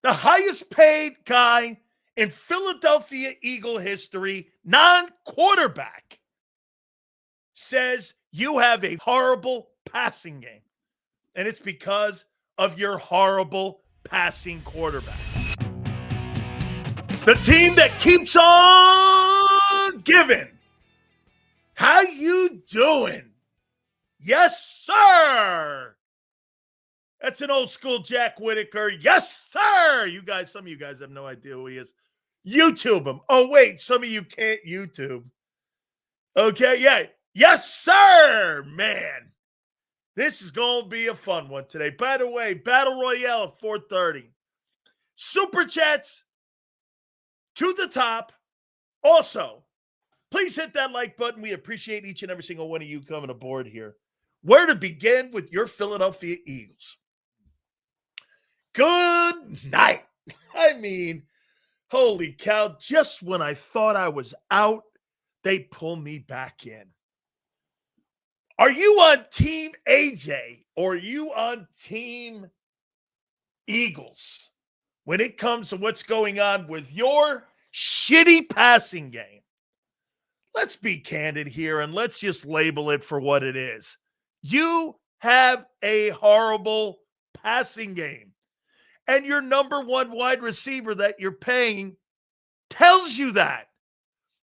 The highest paid guy in Philadelphia Eagle history, non-quarterback, says you have a horrible passing game. And it's because of your horrible passing quarterback. The team that keeps on giving. How you doing? Yes, sir. That's an old school Jack Whitaker. Yes, sir. You guys, some of you guys have no idea who he is. YouTube him. Oh, wait, some of you can't YouTube. Okay, yeah. Yes, sir, man. This is going to be a fun one today. By the way, Battle Royale at 4:30. Super Chats to the top. Also, please hit that like button. We appreciate each and every single one of you coming aboard here. Where to begin with your Philadelphia Eagles? Good night. I mean, holy cow. Just when I thought I was out, they pull me back in. Are you on Team AJ or are you on Team Eagles when it comes to what's going on with your shitty passing game? Let's be candid here and let's just label it for what it is. You have a horrible passing game. And your number one wide receiver that you're paying tells you that.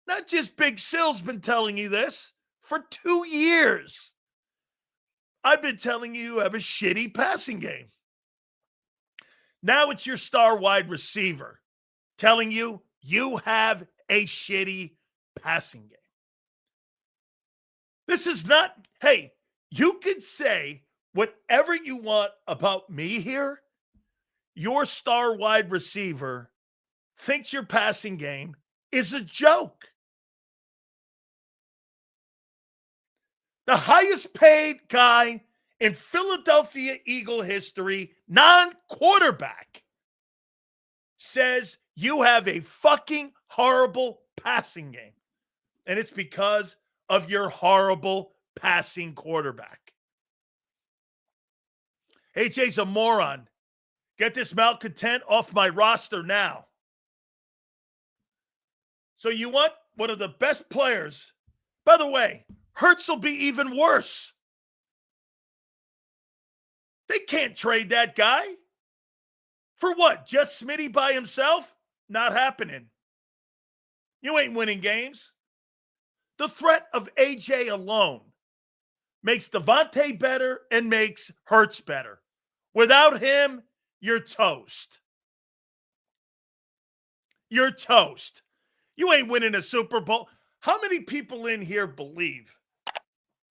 Not just Big Sil's been telling you this for 2 years. I've been telling you have a shitty passing game. Now it's your star wide receiver telling you you have a shitty passing game. This is not, hey, you could say whatever you want about me here. Your star wide receiver thinks your passing game is a joke. The highest paid guy in Philadelphia Eagle history, non-quarterback, says you have a fucking horrible passing game. And it's because of your horrible passing quarterback. AJ's a moron. Get this malcontent off my roster now. So you want one of the best players. By the way, Hurts will be even worse. They can't trade that guy. For what? Just Smitty by himself? Not happening. You ain't winning games. The threat of AJ alone makes Devontae better and makes Hurts better. Without him, you're toast. You're toast. You ain't winning a Super Bowl. How many people in here believe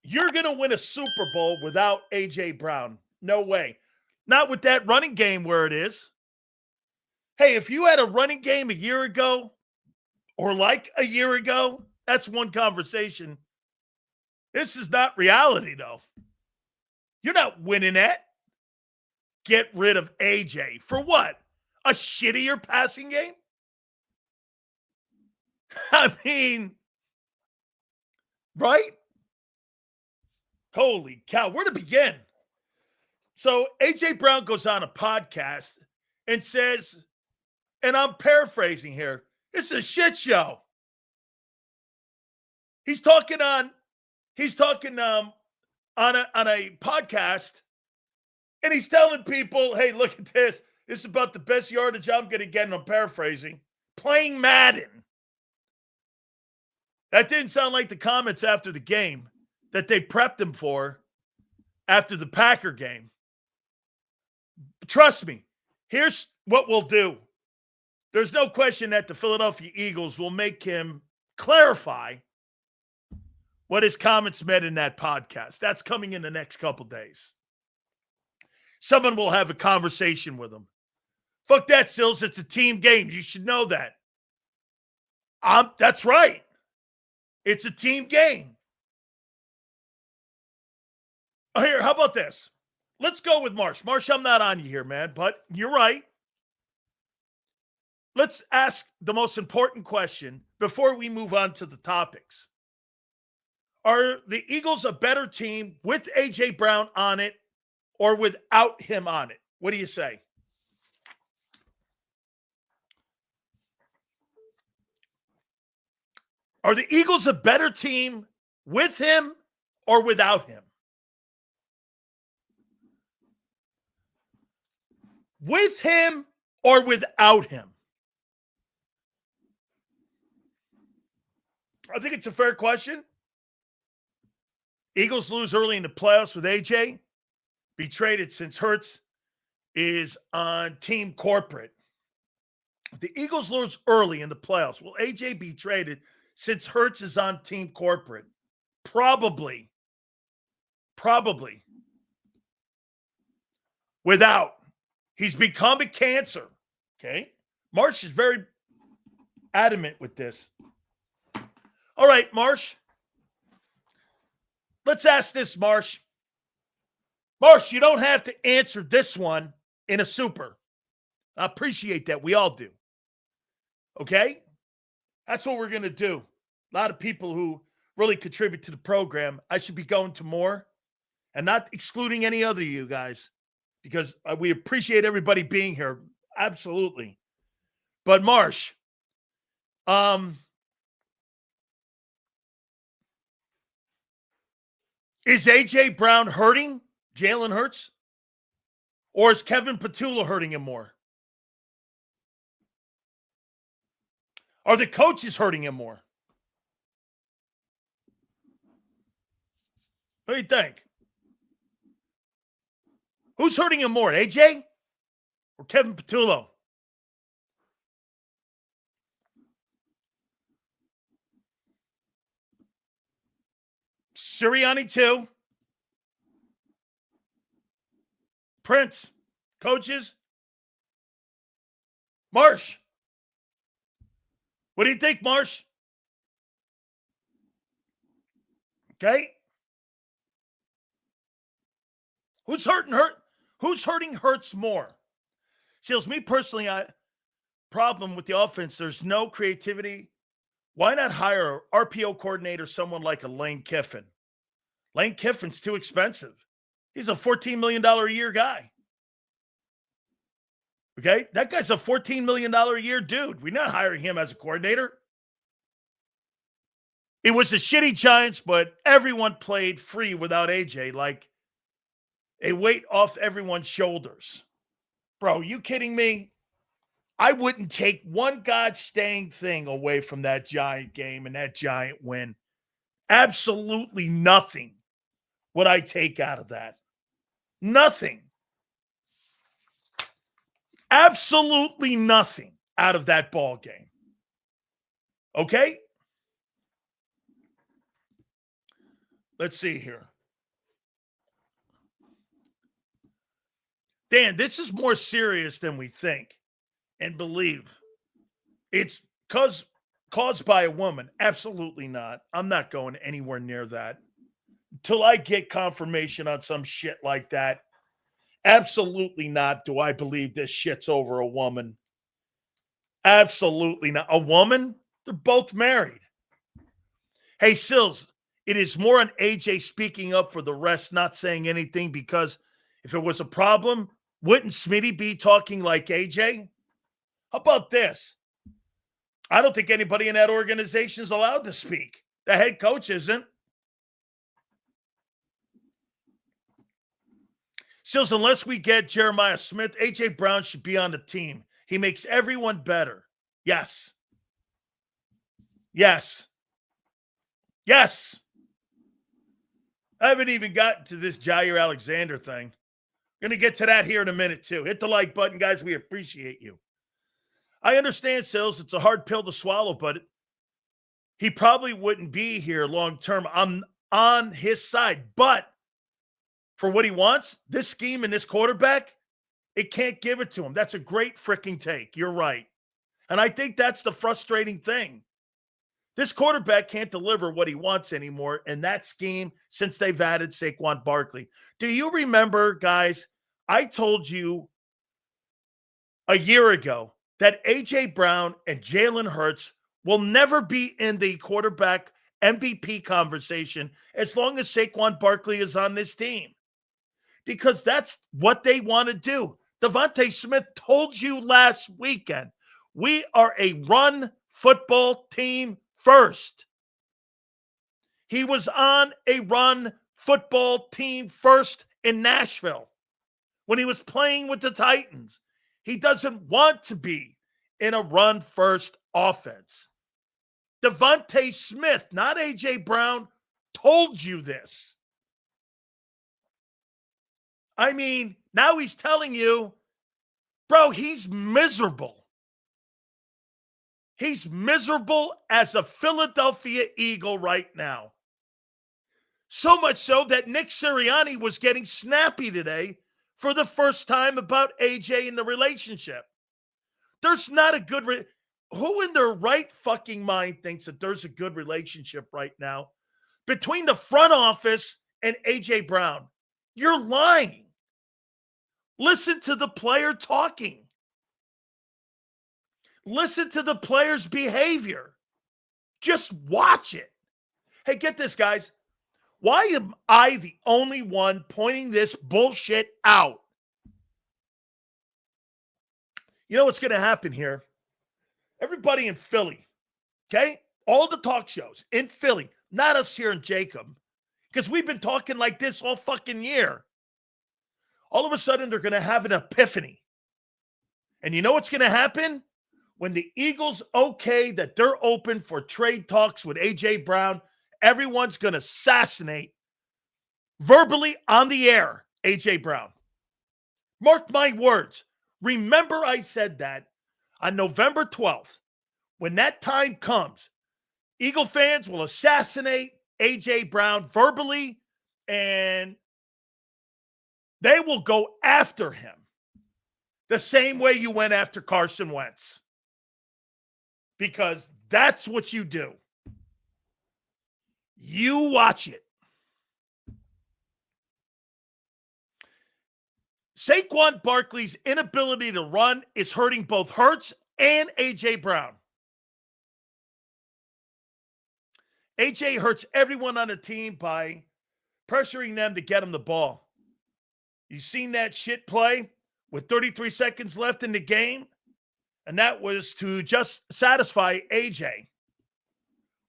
you're going to win a Super Bowl without A.J. Brown? No way. Not with that running game where it is. Hey, if you had a running game a year ago or like a year ago, that's one conversation. This is not reality, though. You're not winning that. Get rid of AJ. For what? A shittier passing game? I mean, right? Holy cow. Where to begin? So AJ Brown goes on a podcast and says, and I'm paraphrasing here, it's a shit show. He's talking on a podcast. And he's telling people, hey, look at this. This is about the best yardage I'm going to get, and I'm paraphrasing. Playing Madden. That didn't sound like the comments after the game that they prepped him for after the Packer game. Trust me, here's what we'll do. There's no question that the Philadelphia Eagles will make him clarify what his comments meant in that podcast. That's coming in the next couple days. Someone will have a conversation with him. Fuck that, Sills. It's a team game. You should know that. That's right. It's a team game. Oh, here, how about this? Let's go with Marsh. Marsh, I'm not on you here, man, but you're right. Let's ask the most important question before we move on to the topics. Are the Eagles a better team with A.J. Brown on it or without him on it? What do you say? Are the Eagles a better team with him or without him? With him or without him? I think it's a fair question. Eagles lose early in the playoffs with AJ. Be traded since Hurts is on team corporate. If the Eagles lose early in the playoffs, will AJ be traded since Hurts is on team corporate? Probably. Without. He's become a cancer. Okay? Marsh is very adamant with this. All right, Marsh. Let's ask this, Marsh. Marsh, you don't have to answer this one in a super. I appreciate that. We all do. Okay? That's what we're going to do. A lot of people who really contribute to the program, I should be going to more and not excluding any other of you guys because we appreciate everybody being here. Absolutely. But Marsh, is A.J. Brown hurting Jalen Hurts? Or is Kevin Petula hurting him more? Are the coaches hurting him more? What do you think? Who's hurting him more, A.J. or Kevin Petula? Sirianni too. Prince, coaches. Marsh. What do you think, Marsh? Okay. Who's hurting Hurts more? Seals, me personally, problem with the offense, there's no creativity. Why not hire an RPO coordinator, someone like a Lane Kiffin? Lane Kiffin's too expensive. He's a $14 million a year guy. Okay? That guy's a $14 million a year dude. We're not hiring him as a coordinator. It was the shitty Giants, but everyone played free without AJ, like a weight off everyone's shoulders. Bro, you kidding me? I wouldn't take one God-staying thing away from that Giant game and that Giant win. Absolutely nothing would I take out of that. Nothing. Absolutely nothing out of that ball game. Okay? Let's see here. Dan, this is more serious than we think and believe. It's caused by a woman. Absolutely not. I'm not going anywhere near that. Until I get confirmation on some shit like that, absolutely not do I believe this shit's over a woman. Absolutely not. A woman? They're both married. Hey, Sills, it is more on AJ speaking up for the rest, not saying anything, because if it was a problem, wouldn't Smitty be talking like AJ? How about this? I don't think anybody in that organization is allowed to speak. The head coach isn't. Sills, unless we get Jeremiah Smith, A.J. Brown should be on the team. He makes everyone better. Yes. Yes. Yes. I haven't even gotten to this Jair Alexander thing. Going to get to that here in a minute, too. Hit the like button, guys. We appreciate you. I understand, Sills. It's a hard pill to swallow, but he probably wouldn't be here long term. I'm on his side. But for what he wants, this scheme and this quarterback, it can't give it to him. That's a great freaking take. You're right. And I think that's the frustrating thing. This quarterback can't deliver what he wants anymore in that scheme since they've added Saquon Barkley. Do you remember, guys, I told you a year ago that A.J. Brown and Jalen Hurts will never be in the quarterback MVP conversation as long as Saquon Barkley is on this team. Because that's what they want to do. Devontae Smith told you last weekend, we are a run football team first. He was on a run football team first in Nashville when he was playing with the Titans. He doesn't want to be in a run first offense. Devontae Smith, not A.J. Brown, told you this. I mean, now he's telling you, bro, he's miserable. He's miserable as a Philadelphia Eagle right now. So much so that Nick Sirianni was getting snappy today for the first time about AJ in the relationship. There's not a good who in their right fucking mind thinks that there's a good relationship right now between the front office and AJ Brown? You're lying. Listen to the player talking. Listen to the player's behavior. Just watch it. Hey, get this, guys. Why am I the only one pointing this bullshit out? You know what's going to happen here? Everybody in Philly, okay? All the talk shows in Philly, not us here in JAKIB, because we've been talking like this all fucking year. All of a sudden, they're going to have an epiphany. And you know what's going to happen? When the Eagles okay that they're open for trade talks with A.J. Brown, everyone's going to assassinate verbally on the air A.J. Brown. Mark my words. Remember I said that on November 12th. When that time comes, Eagle fans will assassinate A.J. Brown verbally, and they will go after him the same way you went after Carson Wentz. Because that's what you do. You watch it. Saquon Barkley's inability to run is hurting both Hurts and A.J. Brown. A.J. hurts everyone on the team by pressuring them to get him the ball. You seen that shit play with 33 seconds left in the game? And that was to just satisfy A.J.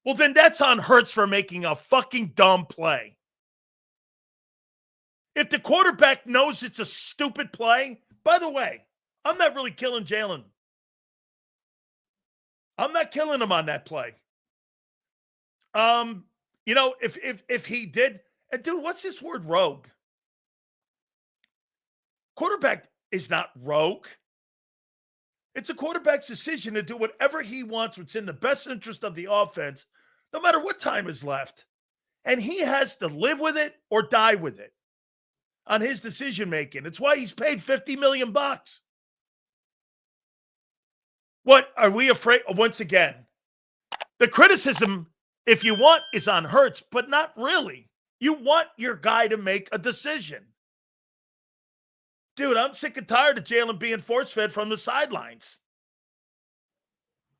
Well, then that's on Hurts for making a fucking dumb play. If the quarterback knows it's a stupid play, by the way, I'm not really killing Jalen. I'm not killing him on that play. If he did, and dude, what's this word rogue? Quarterback is not rogue. It's a quarterback's decision to do whatever he wants, what's in the best interest of the offense, no matter what time is left. And he has to live with it or die with it on his decision-making. It's why he's paid $50 million. What are we afraid? Once again, the criticism, if you want, is on Hurts, but not really. You want your guy to make a decision. Dude, I'm sick and tired of Jalen being force-fed from the sidelines.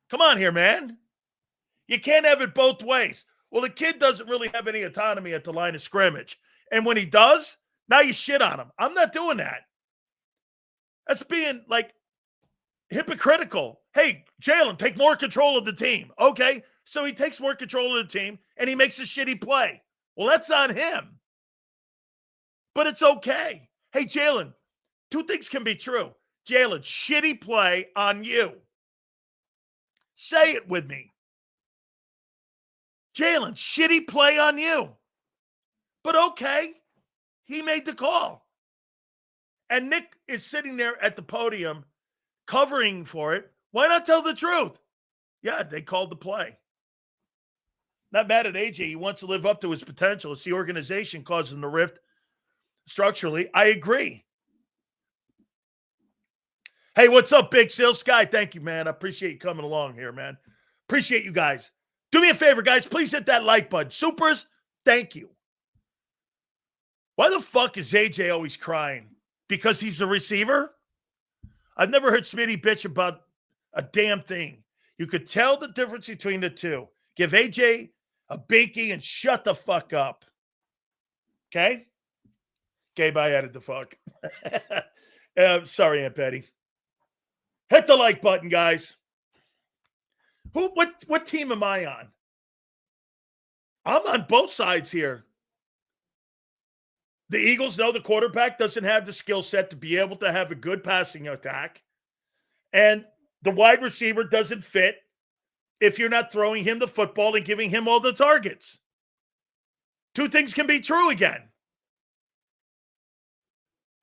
Come on here, man. You can't have it both ways. Well, the kid doesn't really have any autonomy at the line of scrimmage. And when he does, now you shit on him. I'm not doing that. That's being, hypocritical. Hey, Jalen, take more control of the team. Okay, so he takes more control of the team, and he makes a shitty play. Well, that's on him. But it's okay. Hey, Jalen, two things can be true. Jalen, shitty play on you. Say it with me. Jalen, shitty play on you. But okay, he made the call. And Nick is sitting there at the podium covering for it. Why not tell the truth? Yeah, they called the play. Not mad at AJ. He wants to live up to his potential. It's the organization causing the rift structurally. I agree. Hey, what's up, Big Seal Sky? Thank you, man. I appreciate you coming along here, man. Appreciate you guys. Do me a favor, guys. Please hit that like button. Supers, thank you. Why the fuck is AJ always crying? Because he's a receiver? I've never heard Smitty bitch about a damn thing. You could tell the difference between the two. Give AJ a binky and shut the fuck up. Okay? Gabe, I added the fuck. Sorry, Aunt Betty. Hit the like button, guys. What team am I on? I'm on both sides here. The Eagles know the quarterback doesn't have the skill set to be able to have a good passing attack. And the wide receiver doesn't fit if you're not throwing him the football and giving him all the targets. Two things can be true again.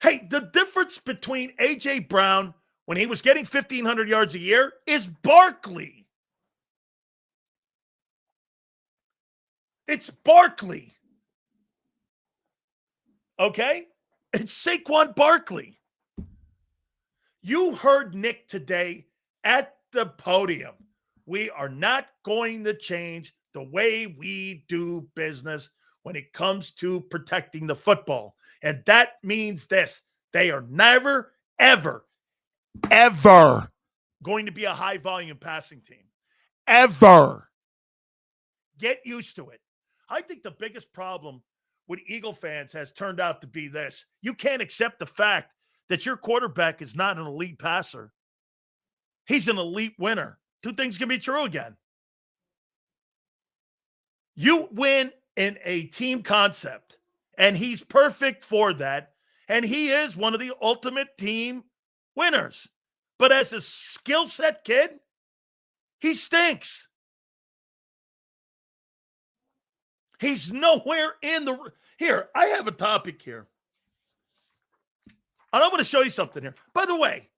Hey, the difference between A.J. Brown when he was getting 1,500 yards a year is Barkley. It's Barkley. Okay? It's Saquon Barkley. You heard Nick today at the podium. We are not going to change the way we do business when it comes to protecting the football. And that means this. They are never, ever, ever going to be a high-volume passing team. Ever. Get used to it. I think the biggest problem with Eagle fans has turned out to be this. You can't accept the fact that your quarterback is not an elite passer. He's an elite winner. Two things can be true again. You win in a team concept, and he's perfect for that, and he is one of the ultimate team winners. But as a skill set kid, he stinks. He's nowhere in the... Here, I have a topic here. And I'm going to show you something here. By the way,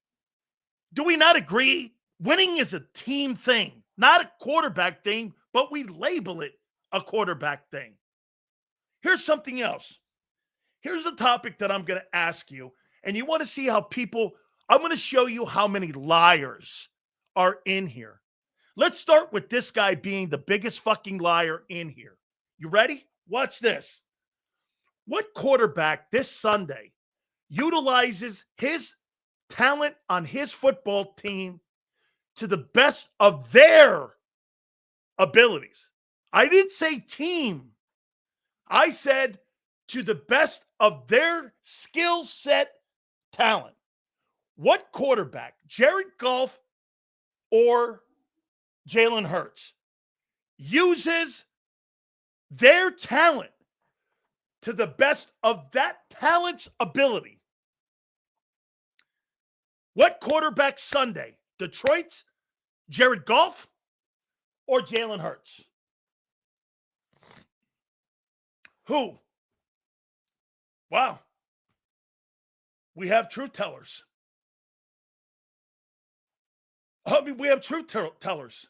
do we not agree? Winning is a team thing, not a quarterback thing, but we label it a quarterback thing. Here's something else. Here's a topic that I'm going to ask you, and you want to see how people... I'm going to show you how many liars are in here. Let's start with this guy being the biggest fucking liar in here. You ready? Watch this. What quarterback this Sunday utilizes his talent on his football team to the best of their abilities? I didn't say team. I said to the best of their skill set talent. What quarterback, Jared Goff or Jalen Hurts, uses their talent to the best of that talent's ability? What quarterback Sunday? Detroit's Jared Goff or Jalen Hurts? Who? Wow. We have truth tellers. I mean, we have truth tellers.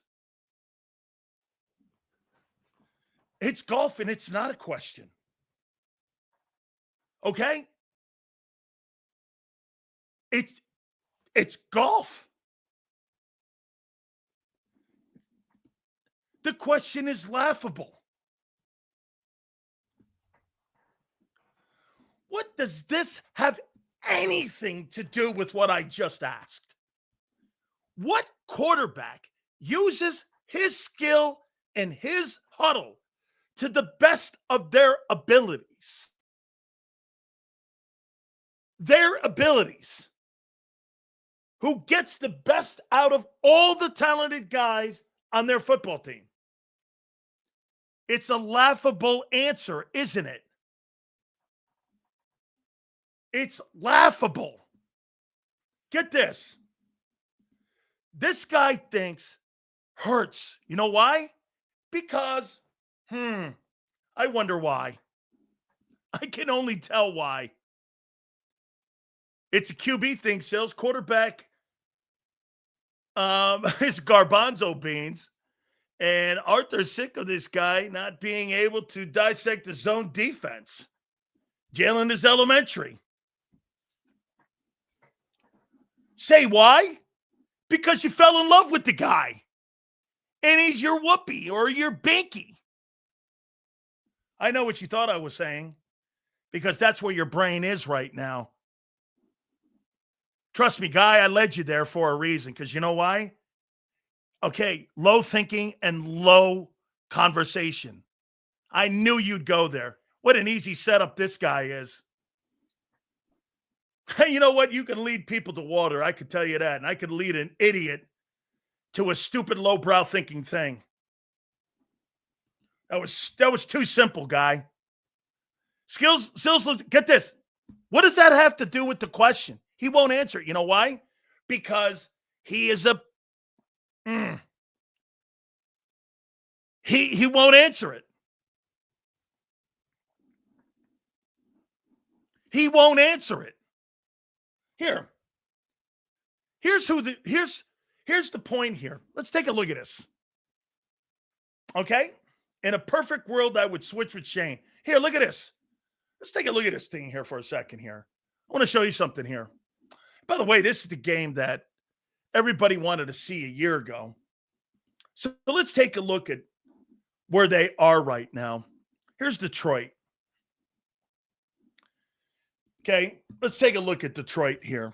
It's Goff, and it's not a question. Okay? It's Goff. The question is laughable. What does this have anything to do with what I just asked? What quarterback uses his skill and his huddle to the best of their abilities? Their abilities. Who gets the best out of all the talented guys on their football team? It's a laughable answer, isn't it? It's laughable. Get this. This guy thinks Hurts. You know why? Because, I wonder why. I can only tell why. It's a QB thing, sales quarterback. It's garbanzo beans. And Arthur's sick of this guy not being able to dissect the zone defense. Jalen is elementary. Say why? Because you fell in love with the guy. And he's your whoopee or your binky. I know what you thought I was saying. Because that's where your brain is right now. Trust me, guy, I led you there for a reason. Because you know why? Okay, low thinking and low conversation. I knew you'd go there. What an easy setup this guy is. Hey, you know what? You can lead people to water. I could tell you that. And I could lead an idiot to a stupid lowbrow thinking thing. That was too simple, guy. Sills, get this. What does that have to do with the question? He won't answer it. You know why? Because he is a he won't answer it. He won't answer it. Here's the point here. Let's take a look at this. Okay? In a perfect world, I would switch with Shane. Here, look at this. Let's take a look at this thing here for a second here. I want to show you something here. By the way, this is the game that everybody wanted to see a year ago. So let's take a look at where they are right now. Here's Detroit. Okay, let's take a look at Detroit here.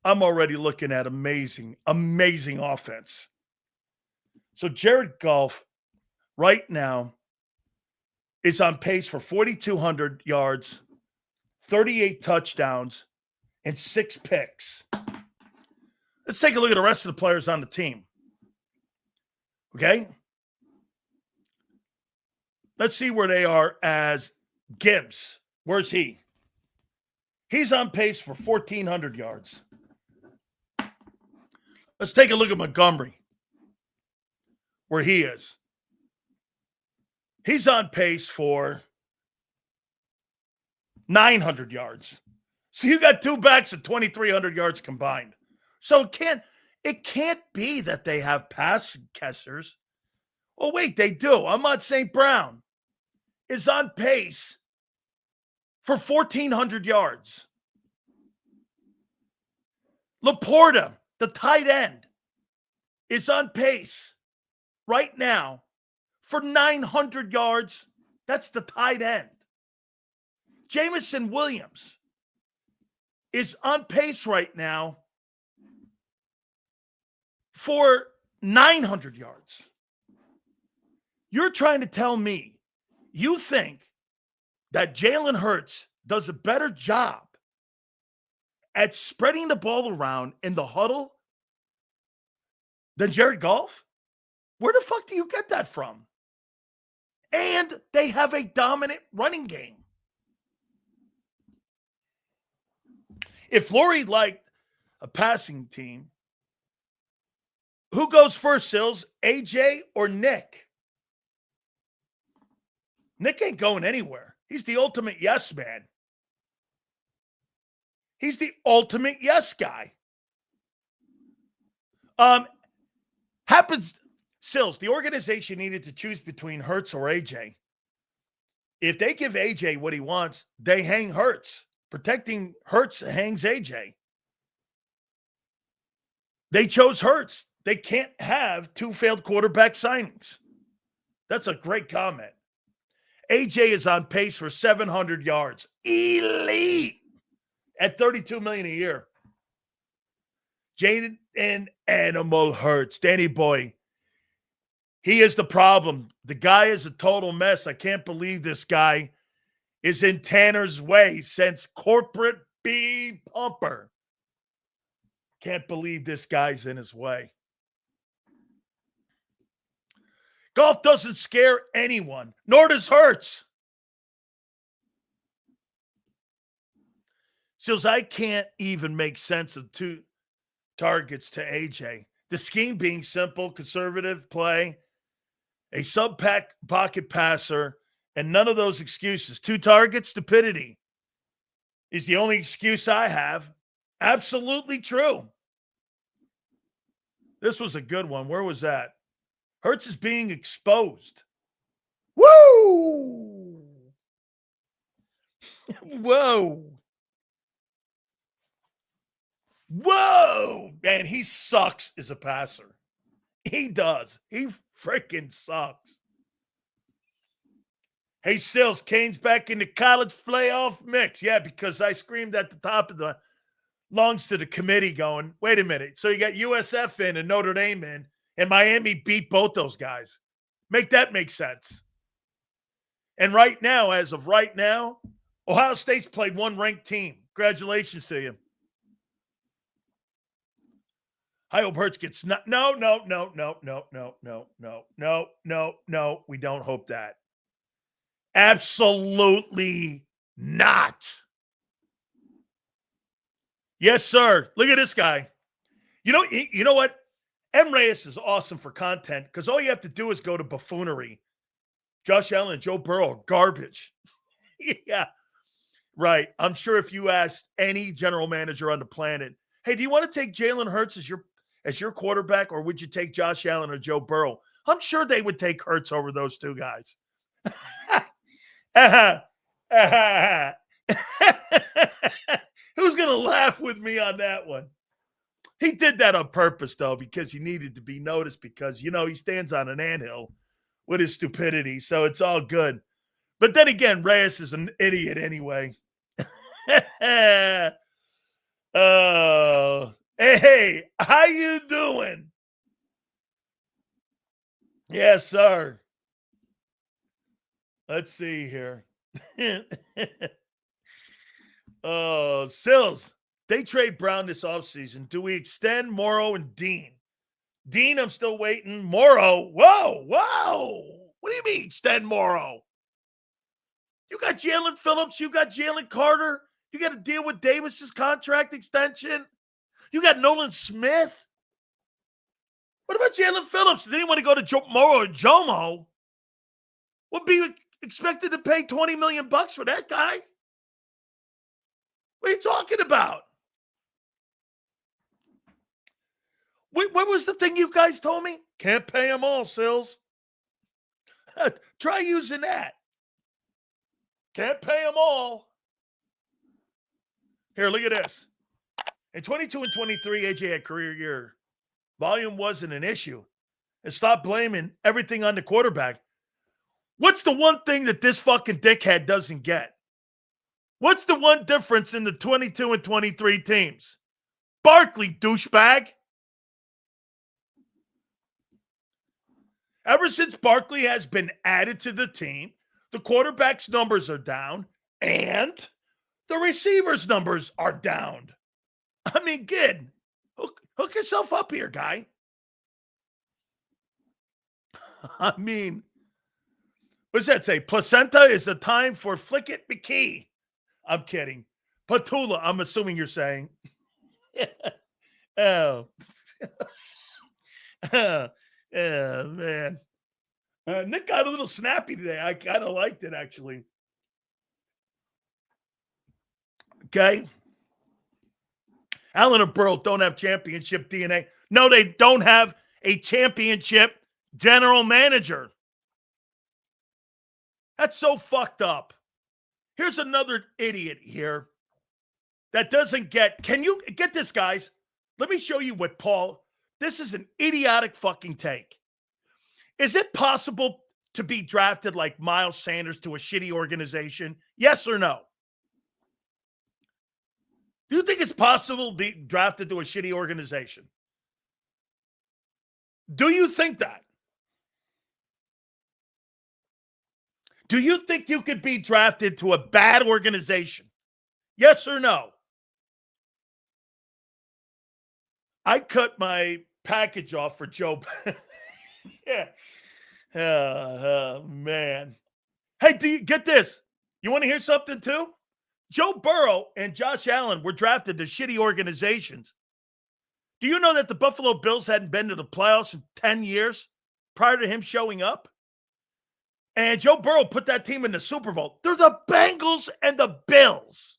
I'm already looking at amazing offense. So Jared Goff right now is on pace for 4,200 yards, 38 touchdowns, and 6 picks. Let's take a look at the rest of the players on the team. Okay? Let's see where they are as Gibbs. Where's he? He's on pace for 1,400 yards. Let's take a look at Montgomery, where he is. He's on pace for 900 yards. So you got 2 backs at 2,300 yards combined. So it can't be that they have pass catchers. Oh, wait, they do. Ahmad St. Brown is on pace for 1,400 yards. Laporta, the tight end, is on pace right now for 900 yards. That's the tight end. Jamison Williams is on pace right now for 900 yards. You're trying to tell me you think that Jalen Hurts does a better job at spreading the ball around in the huddle than Jared Goff? Where the fuck do you get that from? And they have a dominant running game. If Flory liked a passing team, who goes first, Sills? AJ or Nick? Nick ain't going anywhere. He's the ultimate yes man. He's the ultimate yes guy. Sills, the organization needed to choose between Hurts or AJ. If they give AJ what he wants, they hang Hurts. Protecting Hurts hangs AJ. They chose Hurts. They can't have 2 failed quarterback signings. That's a great comment. AJ is on pace for 700 yards. Elite at $32 million a year. Jaden and Animal Hurts. Danny Boy. He is the problem. The guy is a total mess. I can't believe this guy is in Tanner's way since corporate B pumper. Can't believe this guy's in his way. Golf doesn't scare anyone, nor does Hurts. Sills, I can't even make sense of 2 targets to AJ. The scheme being simple, conservative play, a sub-pocket passer, and none of those excuses. 2 targets, stupidity is the only excuse I have. Absolutely true. This was a good one. Where was that? Hurts is being exposed. Woo! Whoa. Whoa! Man, he sucks as a passer. He does. He freaking sucks. Hey, Sills, Kane's back in the college playoff mix. Yeah, because I screamed at the top of the lungs to the committee going, wait a minute. So you got USF in and Notre Dame in, and Miami beat both those guys. Make that make sense. And right now, as of right now, Ohio State's played 1 ranked team. Congratulations to you. I hope Hurts gets no. We don't hope that. Absolutely not. Yes, sir. Look at this guy. You know what? M. Reyes is awesome for content because all you have to do is go to buffoonery. Josh Allen and Joe Burrow are garbage. Yeah, right. I'm sure if you asked any general manager on the planet, hey, do you want to take Jalen Hurts as your quarterback, or would you take Josh Allen or Joe Burrow? I'm sure they would take Hurts over those two guys. Who's going to laugh with me on that one? He did that on purpose, though, because he needed to be noticed because, he stands on an anthill with his stupidity, so it's all good. But then again, Reyes is an idiot anyway. Oh, hey, how you doing? Yes, sir. Let's see here. Oh, Sills. They trade Brown this offseason. Do we extend Morrow and Dean? Dean, I'm still waiting. Morrow, whoa. What do you mean extend Morrow? You got Jalen Phillips. You got Jalen Carter. You got to deal with Davis's contract extension. You got Nolan Smith. What about Jalen Phillips? Did anyone want to go to Morrow or Jomo? Would be expected to pay $20 million for that guy? What are you talking about? Wait, what was the thing you guys told me? Can't pay them all, Sills. Try using that. Can't pay them all. Here, look at this. In 22 and 23, AJ had career year. Volume wasn't an issue. And stop blaming everything on the quarterback. What's the one thing that this fucking dickhead doesn't get? What's the one difference in the 22 and 23 teams? Barkley, douchebag. Ever since Barkley has been added to the team, the quarterback's numbers are down and the receivers' numbers are down. I mean, kid, hook yourself up here, guy. I mean, what does that say? Placenta is the time for Flick It McKee. I'm kidding. Patula, I'm assuming you're saying. Oh. Oh, man. Nick got a little snappy today. I kind of liked it, actually. Okay. Allen and Burrow don't have championship DNA. No, they don't have a championship general manager. That's so fucked up. Here's another idiot here that doesn't get. Can you get this, guys? Let me show you what Paul. This is an idiotic fucking take. Is it possible to be drafted like Miles Sanders to a shitty organization? Yes or no? Do you think it's possible to be drafted to a shitty organization? Do you think that? Do you think you could be drafted to a bad organization? Yes or no? I cut my package off for Joe. Yeah. Oh, man. Hey, do you get this? You want to hear something too? Joe Burrow and Josh Allen were drafted to shitty organizations. Do you know that the Buffalo Bills hadn't been to the playoffs in 10 years prior to him showing up? And Joe Burrow put that team in the Super Bowl. They're the Bengals and the Bills.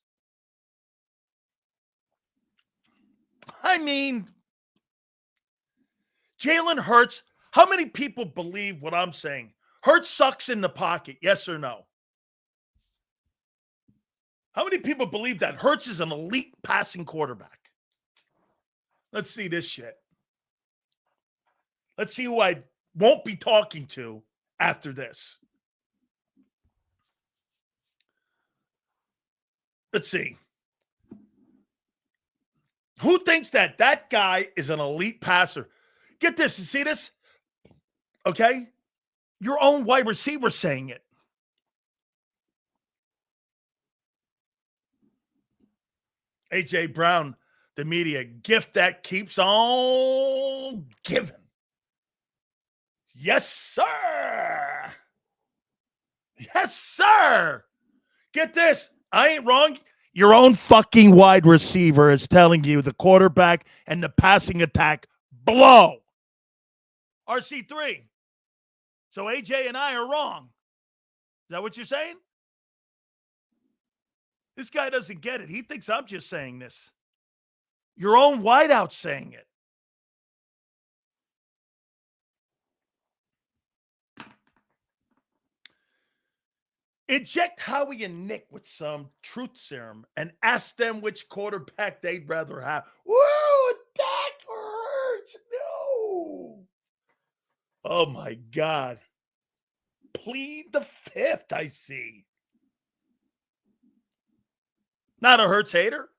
I mean, Jalen Hurts, how many people believe what I'm saying? Hurts sucks in the pocket, yes or no? How many people believe that Hurts is an elite passing quarterback? Let's see this shit. Let's see who I won't be talking to after this. Let's see. Who thinks that guy is an elite passer? Get this. You see this? Okay? Your own wide receiver saying it. A.J. Brown, The media gift that keeps on giving. Yes, sir. Yes, sir. Get this. I ain't wrong. Your own fucking wide receiver is telling you the quarterback and the passing attack blow. RC3. So AJ and I are wrong. Is that what you're saying? This guy doesn't get it. He thinks I'm just saying this. Your own wideout saying it. Inject Howie and Nick with some truth serum and ask them which quarterback they'd rather have. Woo! Dak Hurts! No! Oh, my God. Plead the fifth, I see. Not a Hurts hater.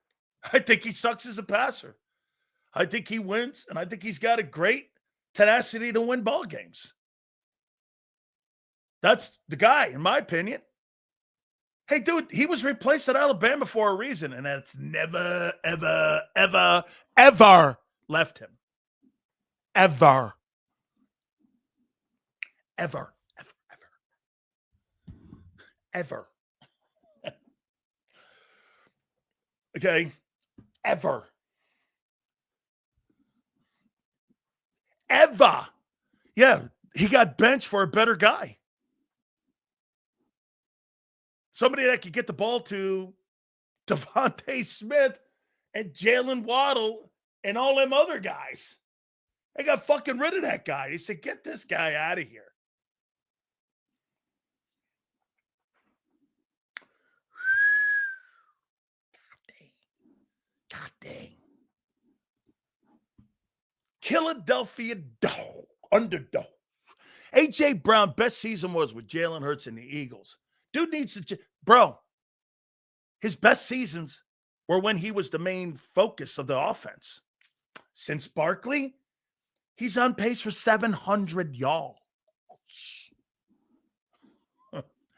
I think he sucks as a passer. I think he wins, and I think he's got a great tenacity to win ball games. That's the guy, in my opinion. Hey, dude, he was replaced at Alabama for a reason, and that's never, ever, ever, ever left him. Ever. Ever. Ever. Ever. Ever. Okay? Ever. Ever. Yeah, he got benched for a better guy. Somebody that could get the ball to Devontae Smith and Jalen Waddle and all them other guys. They got fucking rid of that guy. They said, get this guy out of here. God dang. Philadelphia underdog. A.J. Brown, best season was with Jalen Hurts and the Eagles. Dude needs to, bro, his best seasons were when he was the main focus of the offense. Since Barkley, he's on pace for 700 yards.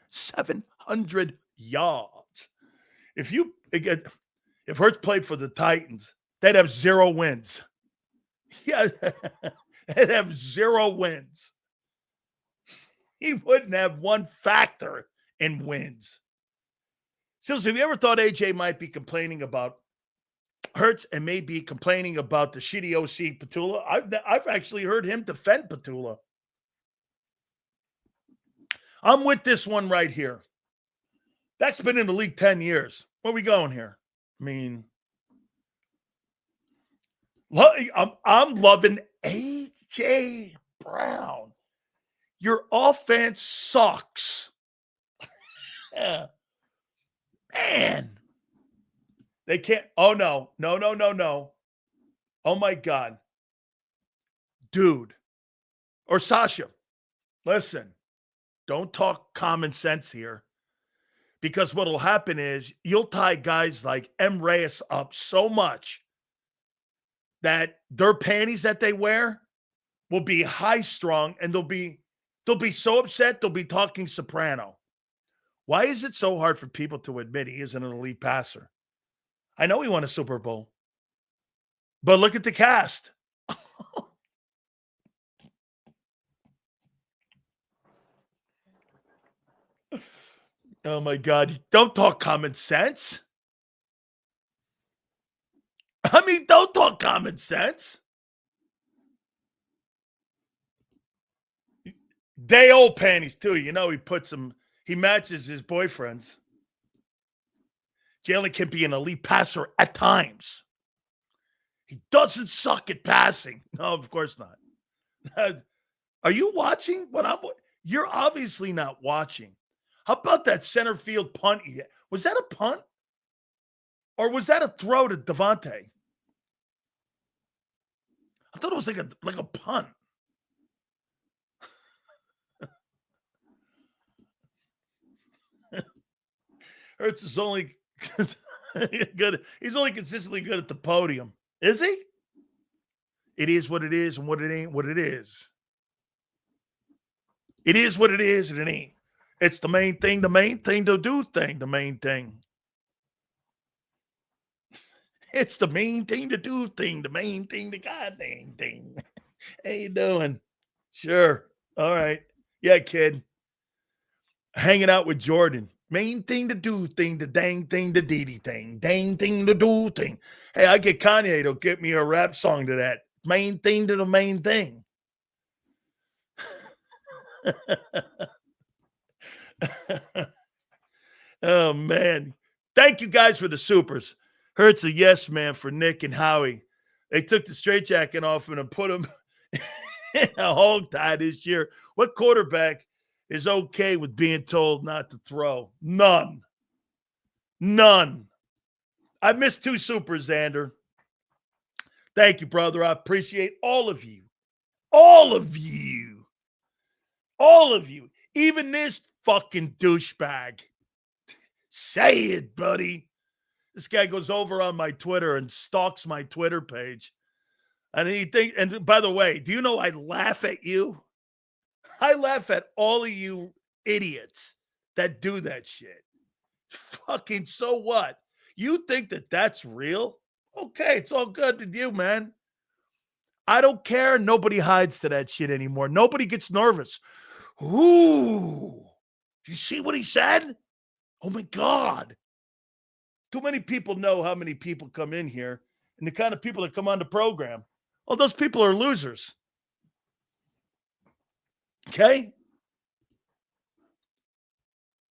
700 yards. If Hurts played for the Titans, they'd have 0 wins. Yeah, they'd have 0 wins. He wouldn't have one factor in wins. Sills, have you ever thought AJ might be complaining about Hurts and maybe complaining about the shitty OC Petula? I've actually heard him defend Petula. I'm with this one right here. That's been in the league 10 years. Where are we going here? I mean, I'm loving A.J. Brown. Your offense sucks. Yeah. Man. They can't. Oh, no. No. Oh, my God. Dude. Or Sasha. Listen. Don't talk common sense here. Because what will happen is you'll tie guys like M. Reyes up so much that their panties that they wear will be high-strung, and they'll be so upset they'll be talking soprano. Why is it so hard for people to admit he isn't an elite passer? I know he won a Super Bowl, but look at the cast. Oh, my God. Don't talk common sense. I mean, don't talk common sense. Day old panties, too. You know, he matches his boyfriends. Jalen can be an elite passer at times. He doesn't suck at passing. No, of course not. Are you watching what you're obviously not watching. How about that center field punt? Was that a punt? Or was that a throw to Devontae? I thought it was like a punt. Hurts is only good. He's only consistently good at the podium. Is he? It is what it is, and what it ain't what it is. It is what it is, and it ain't. It's the main thing to do thing, the main thing. It's the main thing to do thing, the main thing to goddamn thing. How you doing? Sure. All right. Yeah, kid. Hanging out with Jordan. Main thing to do thing, the dang thing to dee thing. Dang thing to do thing. Hey, I get Kanye to get me a rap song to that. Main thing to the main thing. Oh, man. Thank you guys for the supers. Hurts a yes man for Nick and Howie. They took the straitjacket off him and put him in a hog tie this year. What quarterback is okay with being told not to throw? None. I missed 2 supers, Xander. Thank you, brother. I appreciate all of you. All of you. All of you. Even this fucking douchebag. Say it, buddy. This guy goes over on my Twitter and stalks my Twitter page. And by the way, do you know I laugh at you? I laugh at all of you idiots that do that shit. Fucking so what? You think that that's real? Okay, it's all good with you, man. I don't care. Nobody hides to that shit anymore. Nobody gets nervous. Ooh. You see what he said? Oh, my God. Too many people know how many people come in here and the kind of people that come on the program. Oh, those people are losers. Okay?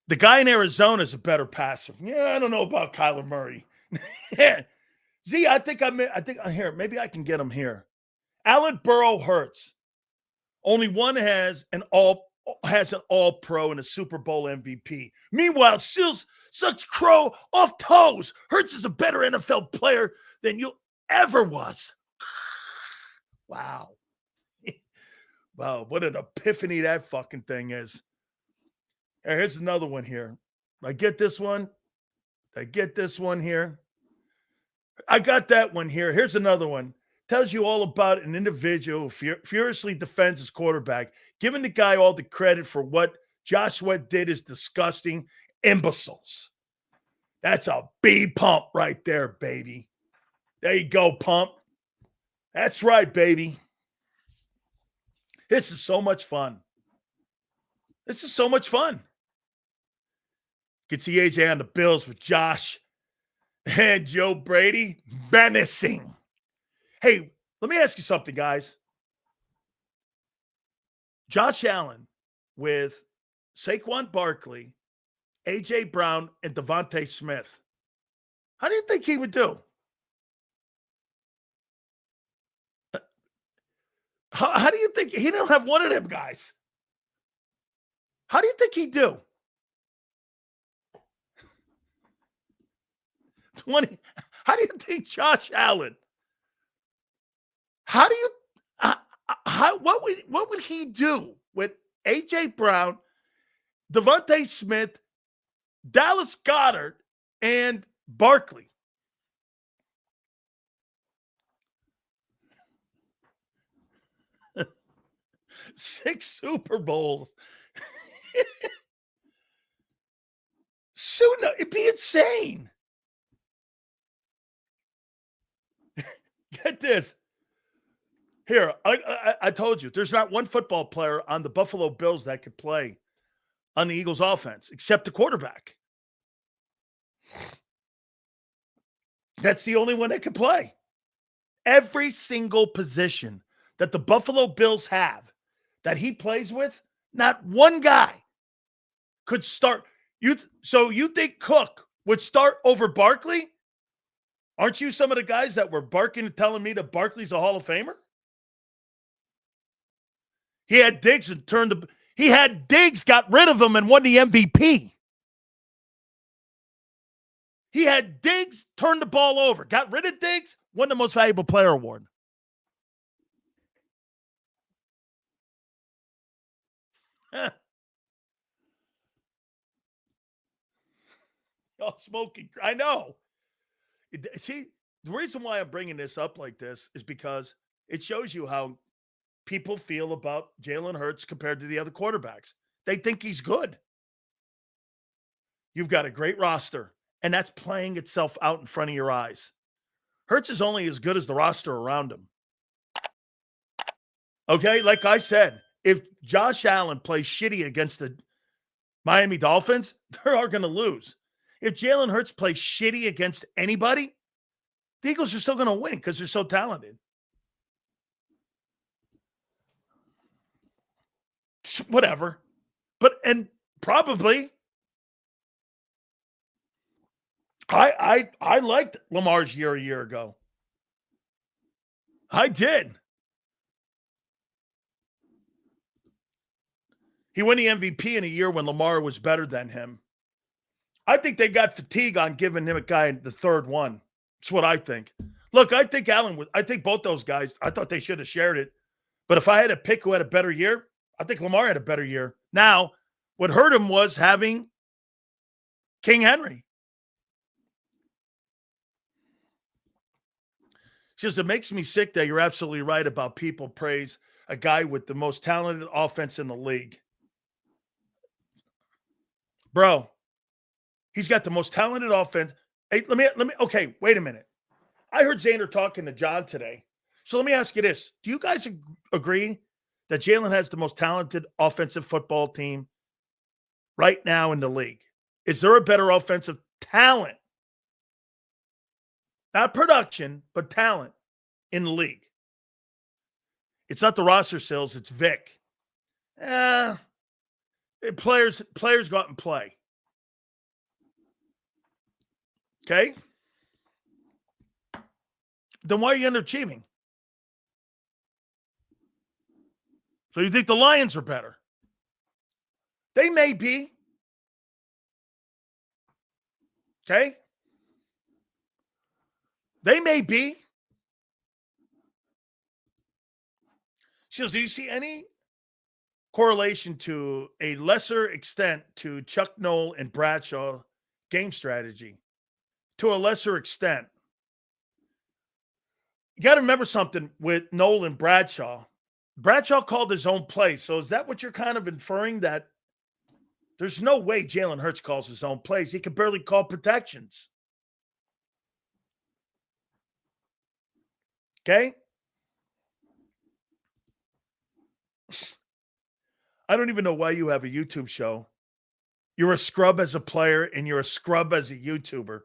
The guy in Arizona is a better passer. Yeah, I don't know about Kyler Murray. Z, I think here. Maybe I can get him here. Allen Burrow Hurts. Only one has an all-pro and a Super Bowl MVP. Meanwhile, Sills sucks crow off toes. Hurts is a better NFL player than you ever was. Wow. Wow, what an epiphany that fucking thing is. Here's another one here. I get this one. I get this one here. I got that one here. Here's another one. Tells you all about an individual who furiously defends his quarterback. Giving the guy all the credit for what Joshua did is disgusting. Imbeciles. That's a B pump right there, baby. There you go, pump. That's right, baby. This is so much fun. This is so much fun. You can see AJ on the Bills with Josh and Joe Brady menacing. Hey, let me ask you something, guys. Josh Allen with Saquon Barkley, A.J. Brown, and Devontae Smith. How do you think he would do? How do you think? He don't have one of them guys. How do you think he'd do? 20. How do you think Josh Allen? How do you what would he do with A.J. Brown, Devontae Smith, Dallas Goedert, and Barkley? Six Super Bowls. Soon, it'd be insane. Get this. Here, I told you, there's not one football player on the Buffalo Bills that could play on the Eagles offense except the quarterback. That's the only one that can play. Every single position that the Buffalo Bills have that he plays with, not one guy could start. So you think Cook would start over Barkley? Aren't you some of the guys that were barking and telling me that Barkley's a Hall of Famer? He had Diggs and got rid of him and won the MVP. He had Diggs, turned the ball over, got rid of Diggs, won the Most Valuable Player award. Oh, smoking. I know. See, the reason why I'm bringing this up like this is because it shows you how people feel about Jalen Hurts compared to the other quarterbacks. They think he's good. You've got a great roster, and that's playing itself out in front of your eyes. Hurts is only as good as the roster around him. Okay, like I said, if Josh Allen plays shitty against the Miami Dolphins, they're going to lose. If Jalen Hurts plays shitty against anybody, the Eagles are still going to win because they're so talented. Whatever. And probably I liked Lamar's year a year ago. I did. He won the MVP in a year when Lamar was better than him. I think they got fatigue on giving him a guy the third one. That's what I think. Look, I think both those guys, I thought they should have shared it. But if I had to pick who had a better year, I think Lamar had a better year. Now, what hurt him was having King Henry. It's just, it makes me sick that you're absolutely right about people praise a guy with the most talented offense in the league. Bro, he's got the most talented offense. Hey, let me, okay, wait a minute. I heard Xander talking to John today. So let me ask you this. Do you guys agree that Jalen has the most talented offensive football team right now in the league? Is there a better offensive talent? Not production, but talent in the league. It's not the roster sales, it's Vic. Players go out and play. Okay? Then why are you underachieving? So you think the Lions are better? They may be. Okay? They may be. She goes, do you see any correlation to a lesser extent to Chuck Noll and Bradshaw game strategy? To a lesser extent. You got to remember something with Noll and Bradshaw. Bradshaw called his own play. So is that what you're kind of inferring, that there's no way Jalen Hurts calls his own plays? He can barely call protections. Okay? I don't even know why you have a YouTube show. You're a scrub as a player and you're a scrub as a YouTuber.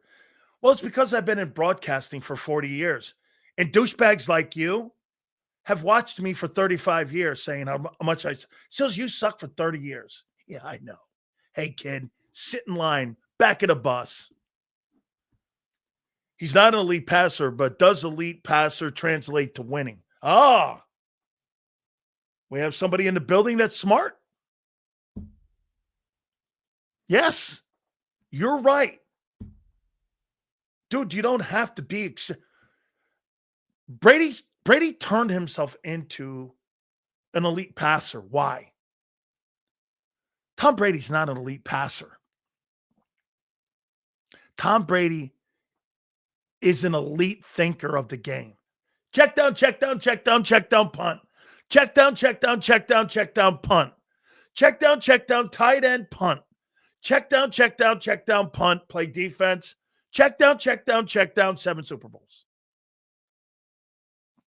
Well, it's because I've been in broadcasting for 40 years. And douchebags like you have watched me for 35 years saying how much Sills, you suck for 30 years. Yeah, I know. Hey, kid, sit in line, back of the bus. He's not an elite passer, but does elite passer translate to winning? We have somebody in the building that's smart. Yes, you're right. Dude, you don't have to be Brady turned himself into an elite passer. Why? Tom Brady's not an elite passer. Tom Brady is an elite thinker of the game. Check down, check down, check down, check down, punt. Check down, check down, check down, check down, punt. Check down, tight end, punt. Check down, punt, play defense. Check down, 7 Super Bowls.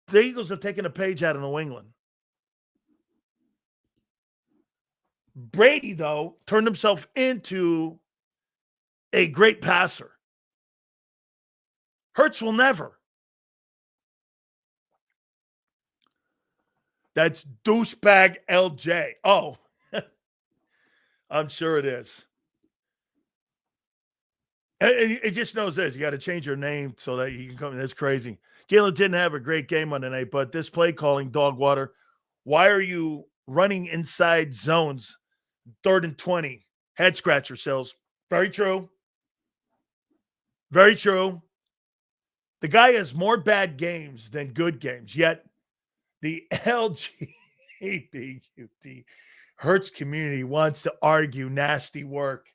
The Eagles have taken a page out of New England. Brady, though, turned himself into a great passer. Hurts will never. That's douchebag LJ. Oh, I'm sure it is. And it just knows this. You got to change your name so that you can come in. That's crazy. Jalen didn't have a great game on tonight, but this play calling, dog water. Why are you running inside zones? 3rd and 20. Head scratcher, Sills. Very true. Very true. The guy has more bad games than good games, yet the LGBT Hurts community wants to argue nasty work.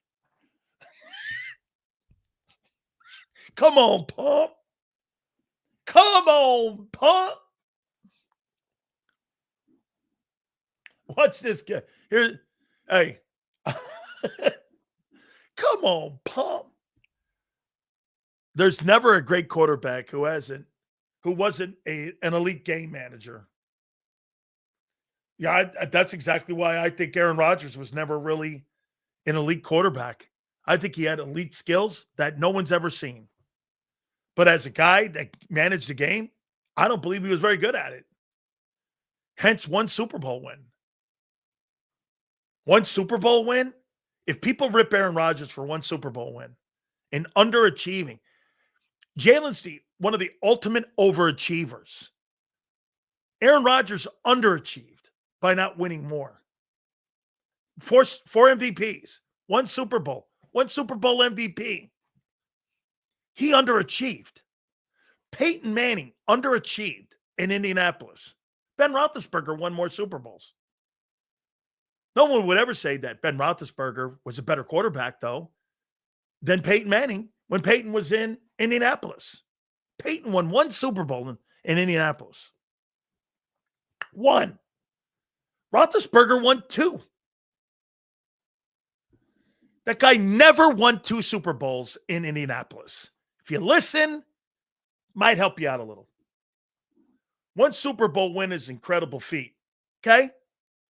Come on, Pump. Come on, Pump. What's this guy? Here, hey. Come on, Pump. there's never a great quarterback who wasn't an elite game manager. Yeah, that's exactly why I think Aaron Rodgers was never really an elite quarterback. I think he had elite skills that no one's ever seen. But as a guy that managed the game, I don't believe he was very good at it. Hence, one Super Bowl win. One Super Bowl win? If people rip Aaron Rodgers for one Super Bowl win and underachieving, Jalen's one of the ultimate overachievers. Aaron Rodgers underachieved by not winning more. Four MVPs, one Super Bowl MVP. He underachieved. Peyton Manning underachieved in Indianapolis. Ben Roethlisberger won more Super Bowls. No one would ever say that Ben Roethlisberger was a better quarterback, though, than Peyton Manning when Peyton was in Indianapolis. Peyton won one Super Bowl in Indianapolis. One. Roethlisberger won two. That guy never won two Super Bowls in Indianapolis. If you listen, might help you out a little. One Super Bowl win is an incredible feat. Okay?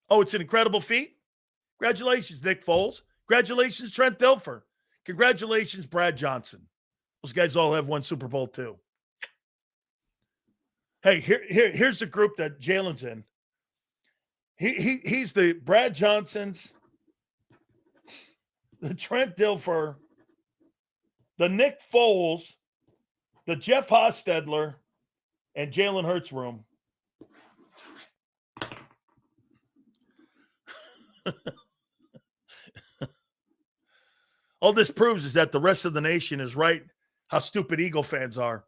Oh, it's an incredible feat? Congratulations, Nick Foles. Congratulations, Trent Dilfer. Congratulations, Brad Johnson. Those guys all have one Super Bowl too. Hey, here's the group that Jalen's in. He's the Brad Johnsons, the Trent Dilfer, the Nick Foles, the Jeff Hostetler, and Jalen Hurts room. All this proves is that the rest of the nation is right how stupid Eagle fans are.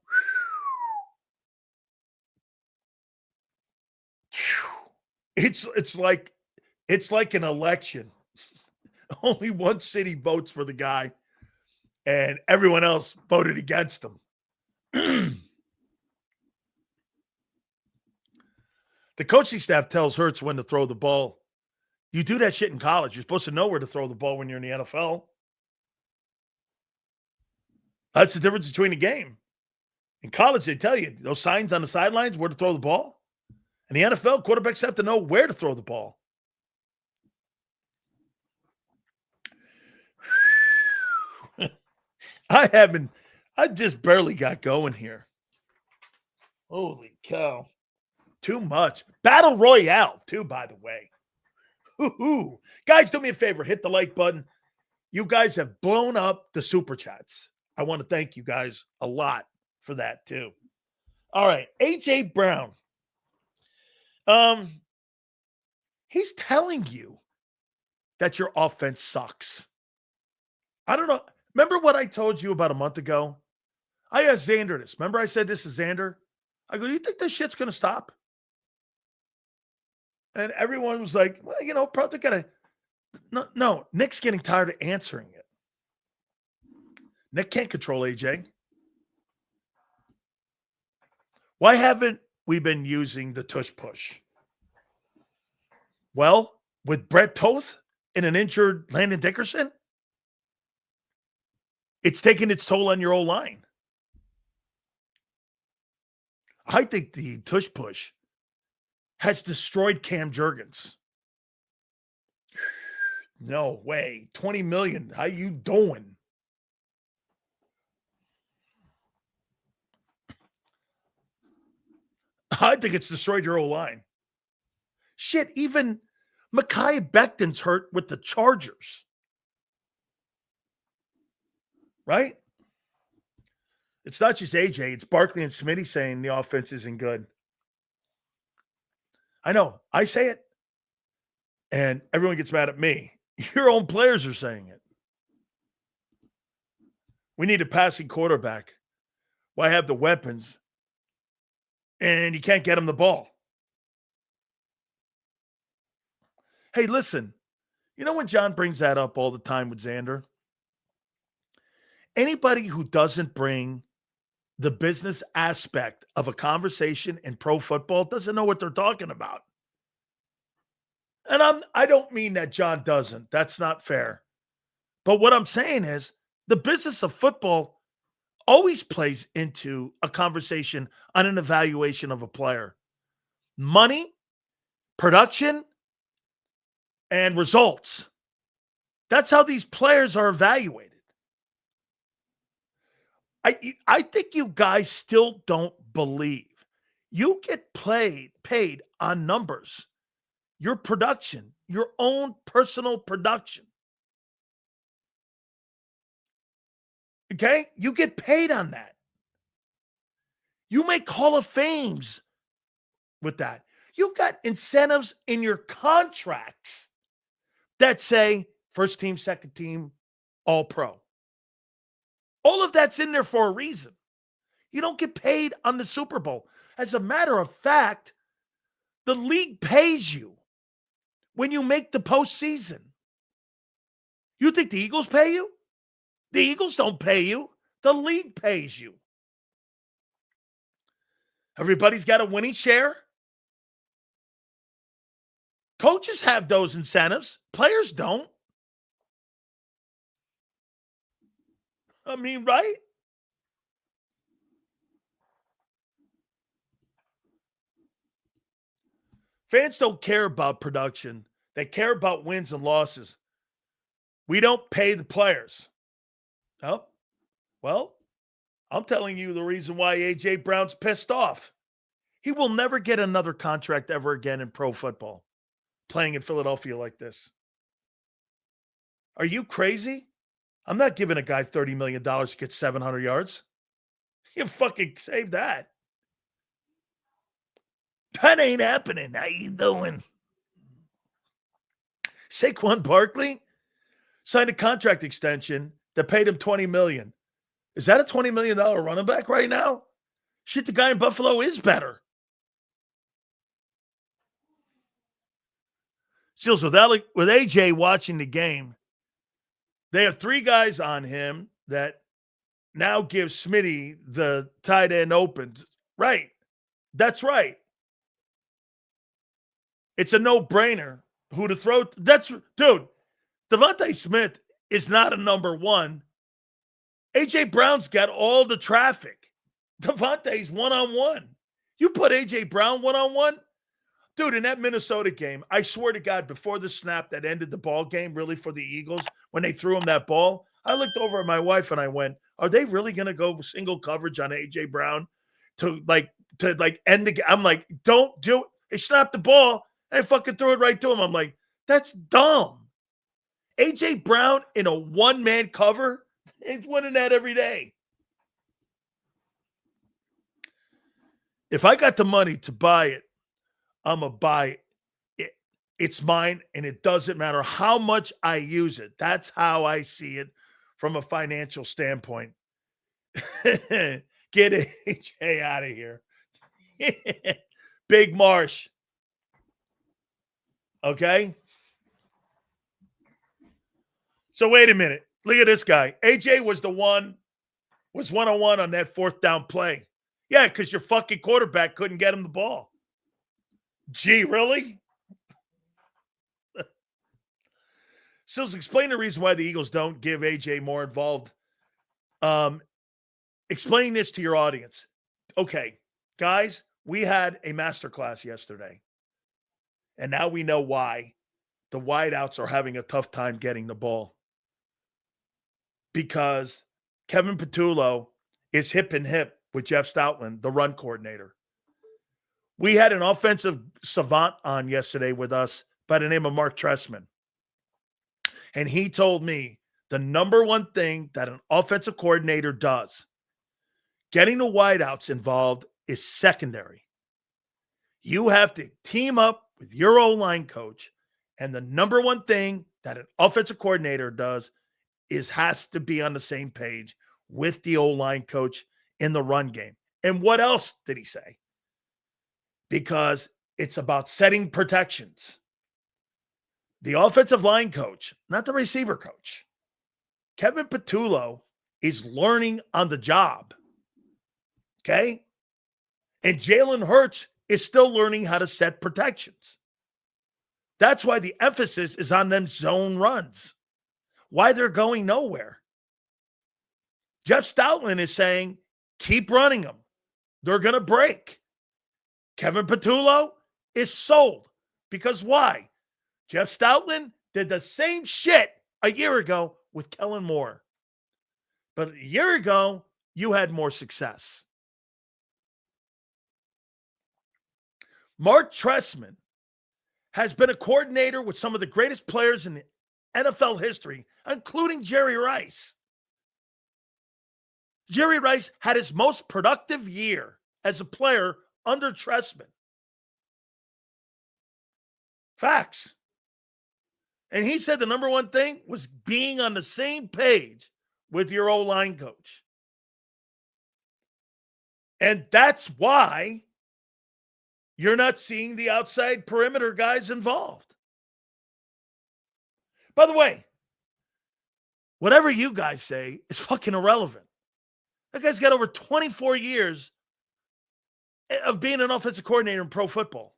It's like an election. Only one city votes for the guy, and everyone else voted against him. The coaching staff tells Hurts when to throw the ball. You do that shit in college. You're supposed to know where to throw the ball when you're in the NFL. That's the difference between the game. In college, they tell you those signs on the sidelines where to throw the ball. In the NFL, quarterbacks have to know where to throw the ball. I just barely got going here. Holy cow. Too much. Battle Royale, too, by the way. Woo-hoo. Guys, do me a favor. Hit the like button. You guys have blown up the super chats. I want to thank you guys a lot for that, too. All right. A.J. Brown. He's telling you that your offense sucks. I don't know. Remember what I told you about a month ago? I asked Xander this. Remember I said this is Xander? I go, do you think this shit's going to stop? And everyone was like, well, probably got to. No, Nick's getting tired of answering it. Nick can't control AJ. Why haven't we been using the tush push? Well, with Brett Toth and an injured Landon Dickerson, it's taking its toll on your old line. I think the tush push has destroyed Cam Jurgens. No way. $20 million. How you doing? I think it's destroyed your old line. Shit, even Mekhi Becton's hurt with the Chargers. Right? It's not just AJ. It's Barkley and Smitty saying the offense isn't good. I know. I say it, and everyone gets mad at me. Your own players are saying it. We need a passing quarterback. Why have the weapons? And you can't get him the ball. Hey, listen. You know when John brings that up all the time with Xander? Anybody who doesn't bring the business aspect of a conversation in pro football doesn't know what they're talking about. And I don't mean that John doesn't. That's not fair. But what I'm saying is the business of football, always plays into a conversation on an evaluation of a player. Money, production, and results. That's how these players are evaluated. I think you guys still don't believe. You get paid on numbers, your production, your own personal production. Okay? You get paid on that. You make Hall of Fames with that. You've got incentives in your contracts that say first team, second team, all pro. All of that's in there for a reason. You don't get paid on the Super Bowl. As a matter of fact, the league pays you when you make the postseason. You think the Eagles pay you? The Eagles don't pay you. The league pays you. Everybody's got a winning share. Coaches have those incentives. Players don't. I mean, right? Fans don't care about production. They care about wins and losses. We don't pay the players. Oh, well, I'm telling you the reason why A.J. Brown's pissed off. He will never get another contract ever again in pro football, playing in Philadelphia like this. Are you crazy? I'm not giving a guy $30 million to get 700 yards. You fucking save that. That ain't happening. How you doing? Saquon Barkley signed a contract extension that paid him $20 million. Is that a $20 million running back right now? Shit, the guy in Buffalo is better. Seals, with AJ watching the game, they have three guys on him that now give Smitty the tight end opens. Right. That's right. It's a no-brainer who to throw. Dude, Devontae Smith is not a number one. A.J. Brown's got all the traffic. Devontae's one-on-one. You put A.J. Brown one-on-one? Dude, in that Minnesota game, I swear to God, before the snap that ended the ball game, really, for the Eagles, when they threw him that ball, I looked over at my wife and I went, are they really going to go single coverage on A.J. Brown to end the game? I'm like, don't do it. They snapped the ball and I fucking threw it right to him. I'm like, that's dumb. A.J. Brown in a one-man cover, he's winning that every day. If I got the money to buy it, I'm going to buy it. It's mine, and it doesn't matter how much I use it. That's how I see it from a financial standpoint. Get AJ out of here. Big Marsh. Okay? So wait a minute. Look at this guy. AJ was one-on-one on that fourth down play. Yeah, because your fucking quarterback couldn't get him the ball. Gee, really? Sills, explain the reason why the Eagles don't give AJ more involved. Explain this to your audience. Okay, guys, we had a masterclass yesterday. And now we know why the wideouts are having a tough time getting the ball. Because Kevin Patullo is hip and hip with Jeff Stoutland, the run coordinator. We had an offensive savant on yesterday with us by the name of Mark Tressman. And he told me the number one thing that an offensive coordinator does, getting the wideouts involved, is secondary. You have to team up with your O-line coach. And the number one thing that an offensive coordinator does is has to be on the same page with the O-line coach in the run game. And what else did he say? Because it's about setting protections. The offensive line coach, not the receiver coach, Kevin Patullo, is learning on the job. Okay? And Jalen Hurts is still learning how to set protections. That's why the emphasis is on them zone runs. Why they're going nowhere. Jeff Stoutland is saying, keep running them. They're going to break. Kevin Patullo is sold. Because why? Jeff Stoutland did the same shit a year ago with Kellen Moore. But a year ago, you had more success. Mark Trestman has been a coordinator with some of the greatest players in NFL history, including Jerry Rice. Jerry Rice had his most productive year as a player under Trestman. Facts. And he said the number one thing was being on the same page with your O-line coach. And that's why you're not seeing the outside perimeter guys involved. By the way, whatever you guys say is fucking irrelevant. That guy's got over 24 years of being an offensive coordinator in pro football.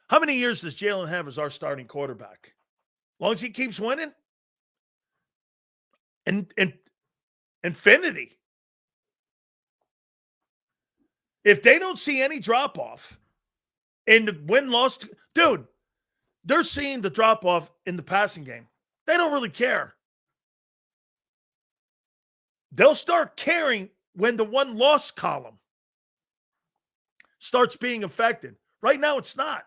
How many years does Jalen have as our starting quarterback? As long as he keeps winning? And infinity. If they don't see any drop-off in the win-loss, dude, they're seeing the drop-off in the passing game. They don't really care. They'll start caring when the one-loss column starts being affected. Right now, it's not.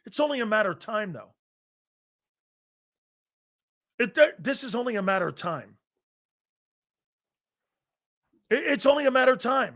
It's only a matter of time, though. This is only a matter of time. It's only a matter of time.